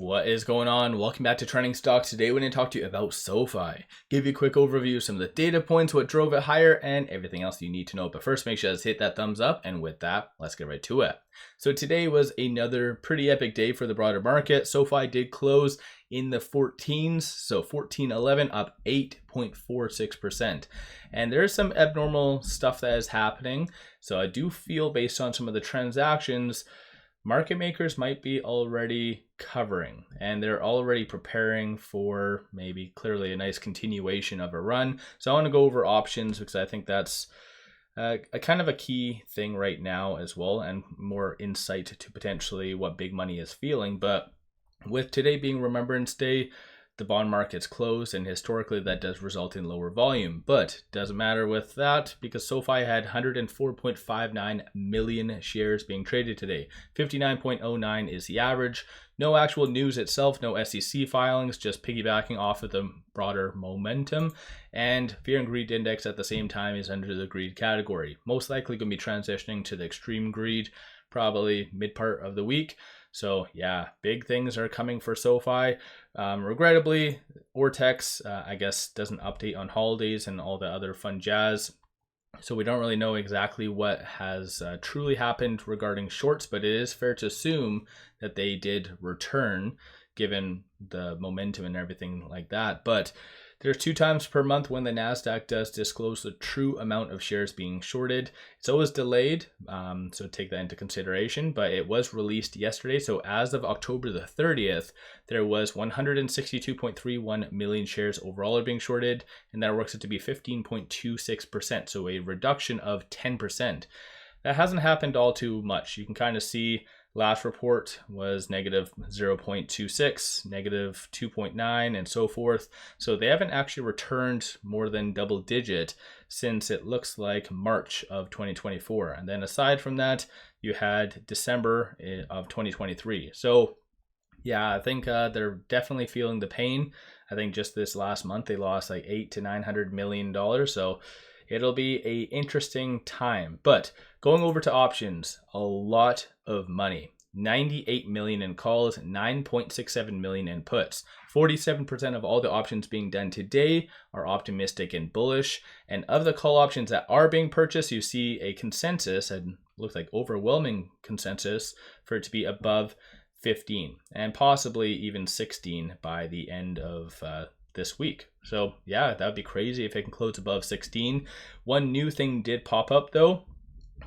What is going on? Welcome back to Trending Stocks. Today we're going to talk to you about SoFi. Give you a quick overview of some of the data points, what drove it higher, and everything else you need to know. But first, make sure to hit that thumbs up. And with that, let's get right to it. So today was another pretty epic day for the broader market. SoFi did close in the 14s, so 14.11, up 8.46%. And there's some abnormal stuff that is happening. So I do feel, based on some of the transactions, market makers might be already covering, and they're already preparing for maybe clearly a nice continuation of a run. So I want to go over options because I think that's a kind of a key thing right now as well, and more insight to potentially what big money is feeling. But with today being Remembrance Day, the bond market's closed, and historically that does result in lower volume, but doesn't matter with that because SoFi had 104.59 million shares being traded today. 59.09 is the average. No actual news itself, no SEC filings, just piggybacking off of the broader momentum. And fear and greed index at the same time is under the greed category. Most likely going to be transitioning to the extreme greed probably mid part of the week. So yeah, big things are coming for SoFi. Regrettably, Ortex, I guess, doesn't update on holidays and all the other fun jazz. So we don't really know exactly what has truly happened regarding shorts, but it is fair to assume that they did return given the momentum and everything like that. But there's 2 times per month when the NASDAQ does disclose the true amount of shares being shorted. It's always delayed, so take that into consideration, but it was released yesterday. So as of October the 30th, there was 162.31 million shares overall are being shorted, and that works out to be 15.26%, so a reduction of 10%. That hasn't happened all too much. You can kind of see last report was negative 0.26, negative 2.9, and so forth. So they haven't actually returned more than double digit since it looks like March of 2024. And then aside from that, you had December of 2023. So yeah, I think they're definitely feeling the pain. I think just this last month, they lost like $800 to $900 million. So it'll be an interesting time. But going over to options, a lot of money. 98 million in calls, 9.67 million in puts. 47% of all the options being done today are optimistic and bullish. And of the call options that are being purchased, you see a consensus, and looks like overwhelming consensus, for it to be above 15 and possibly even 16 by the end of this week. So yeah, that would be crazy if it can close above 16. One new thing did pop up though,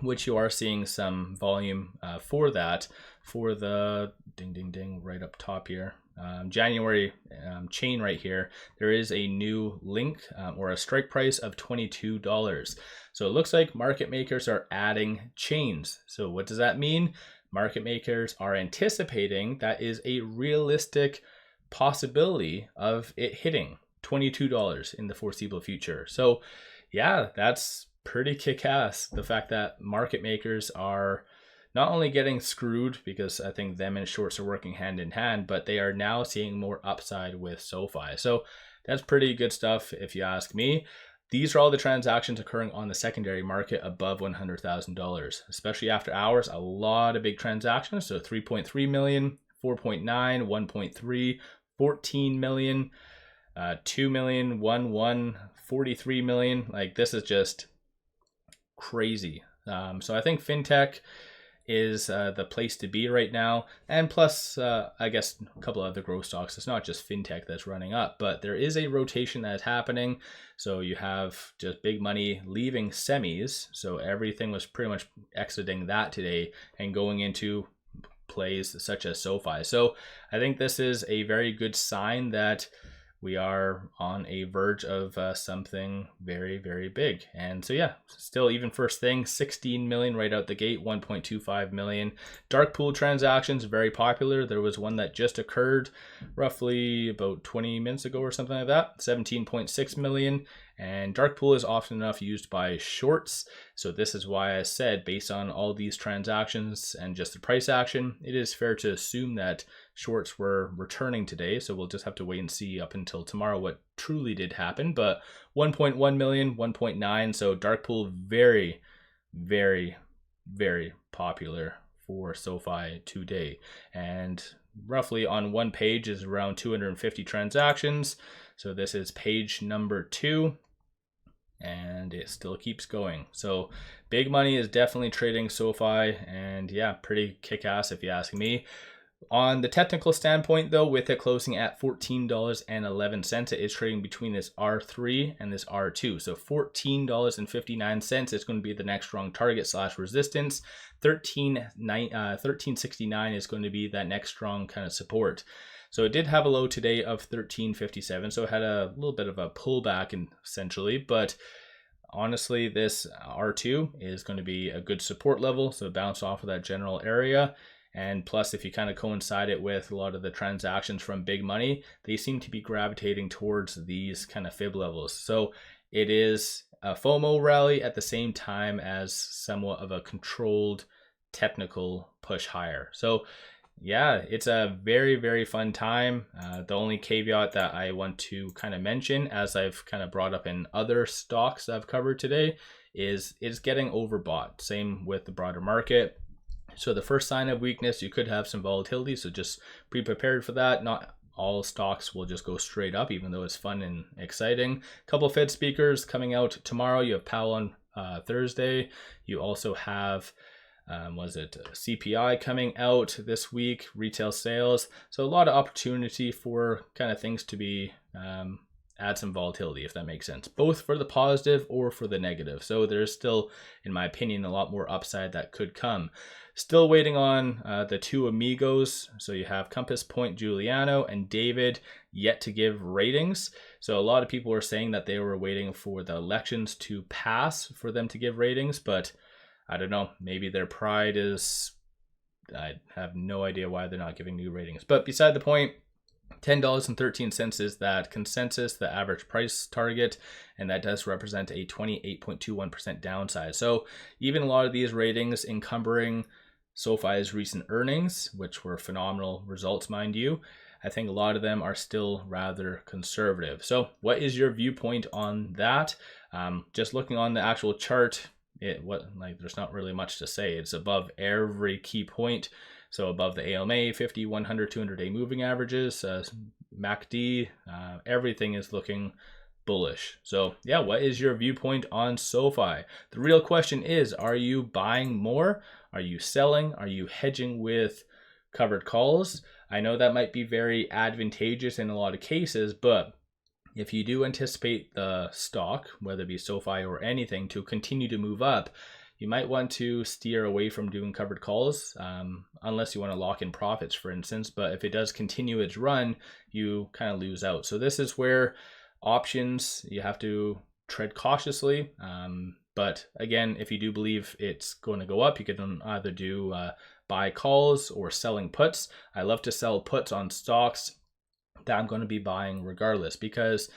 which you are seeing some volume for that, for the ding right up top here, January chain right here. There is a new link or a strike price of $22. So it looks like market makers are adding chains. So what does that mean? Market makers are anticipating that is a realistic possibility of it hitting $22 in the foreseeable future. So yeah, that's pretty kick-ass, the fact that market makers are not only getting screwed because I think them and shorts are working hand in hand, but they are now seeing more upside with SoFi. So that's pretty good stuff if you ask me. These are all the transactions occurring on the secondary market above $100,000, especially after hours. A lot of big transactions. So 3.3 million, 4.9, 1.3, 14 million, 2 million, 1, 43 million. Like, this is just crazy. So I think fintech is the place to be right now, and plus I guess a couple of other growth stocks. It's not just fintech that's running up, but there is a rotation that is happening. So you have just big money leaving semis, so everything was pretty much exiting that today and going into plays such as SoFi. So I think this is a very good sign that we are on a verge of something very, very big. And so yeah, still even first thing, 16 million right out the gate, 1.25 million. Dark pool transactions, very popular. There was one that just occurred roughly about 20 minutes ago or something like that, 17.6 million. And dark pool is often enough used by shorts. So this is why I said, based on all these transactions and just the price action, it is fair to assume that shorts were returning today. So we'll just have to wait and see up until tomorrow what truly did happen. But 1.1 million, 1.9. So dark pool, very, very, very popular for SoFi today. And roughly on one page is around 250 transactions. So this is page number 2. And it still keeps going. So big money is definitely trading SoFi, and yeah, pretty kick-ass if you ask me. On the technical standpoint though, with it closing at $14.11, it is trading between this R3 and this R2. So $14.59 is going to be the next strong target / resistance. 1369 is going to be that next strong kind of support. So it did have a low today of 1357, so it had a little bit of a pullback essentially, but honestly, this R2 is going to be a good support level, so bounce off of that general area. And plus, if you kind of coincide it with a lot of the transactions from big money, they seem to be gravitating towards these kind of fib levels. So it is a FOMO rally at the same time as somewhat of a controlled technical push higher. So yeah, it's a very, very fun time. The only caveat that I want to kind of mention, as I've kind of brought up in other stocks I've covered today, is it's getting overbought. Same with the broader market. So the first sign of weakness, you could have some volatility. So just be prepared for that. Not all stocks will just go straight up, even though it's fun and exciting. A couple of Fed speakers coming out tomorrow. You have Powell on Thursday. You also have CPI coming out this week, retail sales. So a lot of opportunity for kind of things to be add some volatility, if that makes sense, both for the positive or for the negative. So there's still, in my opinion, a lot more upside that could come. Still waiting on the two amigos. So you have Compass Point, Giuliano, and David yet to give ratings. So a lot of people were saying that they were waiting for the elections to pass for them to give ratings, but I don't know, maybe their pride is, I have no idea why they're not giving new ratings. But beside the point, $10.13 is that consensus, the average price target, and that does represent a 28.21% downside. So even a lot of these ratings encumbering SoFi's recent earnings, which were phenomenal results, mind you, I think a lot of them are still rather conservative. So what is your viewpoint on that? Just looking on the actual chart, there's not really much to say. It's above every key point. So above the ALMA, 50, 100, 200-day moving averages, MACD, everything is looking bullish. So yeah, what is your viewpoint on SoFi? The real question is, are you buying more? Are you selling? Are you hedging with covered calls? I know that might be very advantageous in a lot of cases, but if you do anticipate the stock, whether it be SoFi or anything, to continue to move up, you might want to steer away from doing covered calls, unless you want to lock in profits, for instance. But if it does continue its run, you kind of lose out. So this is where options, you have to tread cautiously. But again, if you do believe it's going to go up, you can either do buy calls or selling puts. I love to sell puts on stocks that I'm going to be buying regardless, because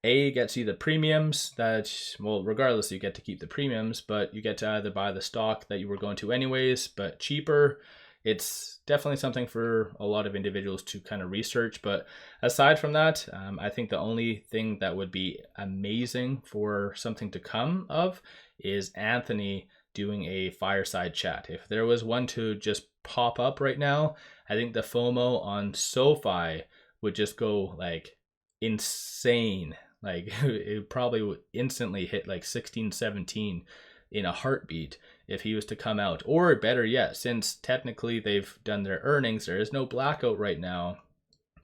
A, gets you the premiums that, well, regardless, you get to keep the premiums, but you get to either buy the stock that you were going to anyways, but cheaper. It's definitely something for a lot of individuals to kind of research. But aside from that, I think the only thing that would be amazing for something to come of is Anthony doing a fireside chat. If there was one to just pop up right now, I think the FOMO on SoFi would just go like insane. Like it probably would instantly hit like 16, 17 in a heartbeat if he was to come out. Or better yet, since technically they've done their earnings, there is no blackout right now,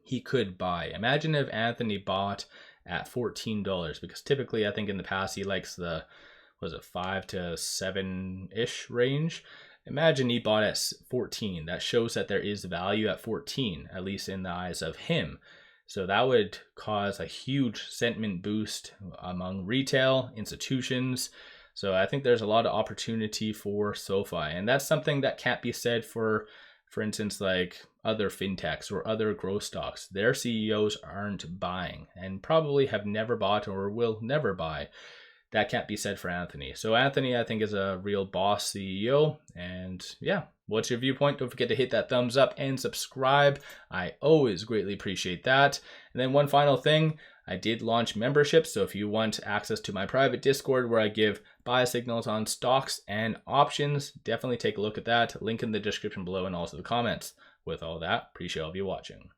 he could buy. Imagine if Anthony bought at $14, because typically I think in the past he likes the, was it 5 to 7-ish range. Imagine he bought at 14. That shows that there is value at 14, at least in the eyes of him. So that would cause a huge sentiment boost among retail institutions. So I think there's a lot of opportunity for SoFi. And that's something that can't be said for instance, like other fintechs or other growth stocks. Their CEOs aren't buying and probably have never bought or will never buy. That can't be said for Anthony. So Anthony, I think, is a real boss CEO. And yeah, what's your viewpoint? Don't forget to hit that thumbs up and subscribe. I always greatly appreciate that. And then one final thing, I did launch memberships. So if you want access to my private Discord where I give buy signals on stocks and options, definitely take a look at that. Link in the description below and also the comments. With all that, appreciate all of you watching.